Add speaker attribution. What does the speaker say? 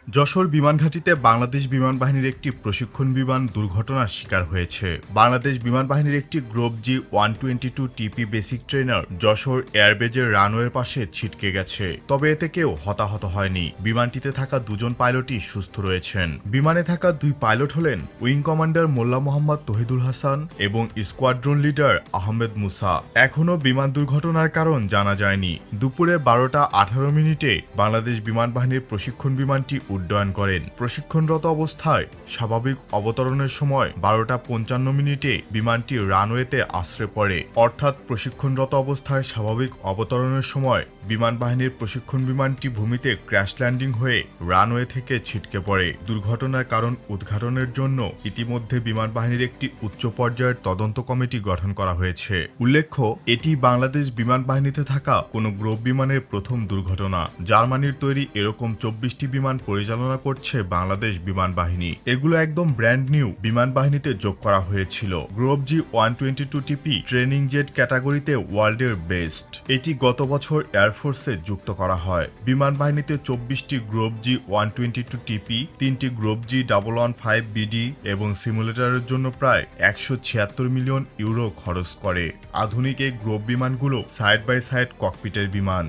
Speaker 1: যশোর বিমানঘাঁটিতে বাংলাদেশ বিমান বাহিনীর একটি প্রশিক্ষণ বিমান দুর্ঘটনার শিকার হয়েছে। বাংলাদেশ বিমান বাহিনীর একটি গ্রুপ জি 122 টিপি বেসিক ট্রেনার যশোর এয়ারবেজের রানওয়ের পাশে ছিটকে গেছে। তবে এতে কেউ হতাহত হয়নি। বিমানটিতে থাকা দুজন পাইলটই সুস্থ রয়েছেন। বিমানে থাকা দুই পাইলট হলেন উইং কমান্ডার মোল্লা মোহাম্মদ তহিদুল হাসান এবং স্কোয়াড্রন লিডার আহমেদ মুসা। এখনও বিমান দুর্ঘটনার কারণ জানা যায়নি। দুপুরে 12:18 বাংলাদেশ বিমান বাহিনীর প্রশিক্ষণ বিমানটি উড্ডয়ন করেন। প্রশিক্ষণরত অবস্থায় স্বাভাবিক অবতরণের সময় 12:55 বিমানটি রানওয়েতে আছড়ে পড়ে। অর্থাৎ প্রশিক্ষণরত অবস্থায় স্বাভাবিক অবতরণের সময় বিমান বাহিনীর প্রশিক্ষণ বিমানটি ভূমিতে ক্র্যাশ ল্যান্ডিং হয়ে রানওয়ে থেকে ছিটকে পড়ে। দুর্ঘটনার কারণ উদ্ঘাটনের জন্য ইতিমধ্যে বিমান বাহিনীর একটি উচ্চ পর্যায়ের তদন্ত কমিটি গঠন করা হয়েছে। উল্লেখ্য, এটি বাংলাদেশ বিমান বাহিনীতে থাকা কোনো গ্রুপ বিমানের প্রথম দুর্ঘটনা। জার্মানির তৈরি এরকম 24টি বিমান পরিচালনা করছে বাংলাদেশ বিমান বাহিনী। এগুলো একদম ব্র্যান্ড নিউ বিমান বাহিনীতে যোগ করা হয়েছিল। গ্রুপ জি 122 টিপি ট্রেনিং জেট ক্যাটাগরিতে ওয়ার্ল্ডের বেস্ট। এটি গত বছর এয়ারফোর্সে যুক্ত করা হয়। বিমান বাহিনীতে 24টি গ্রুপ জি 122 টিপি, 3টি গ্রুপ জি 115 বিডি এবং সিমুলেটরের জন্য প্রায় 176 মিলিয়ন ইউরো খরচ করে। আধুনিক এই গ্রুপ বিমানগুলো সাইড বাই সাইড ককপিটের বিমান।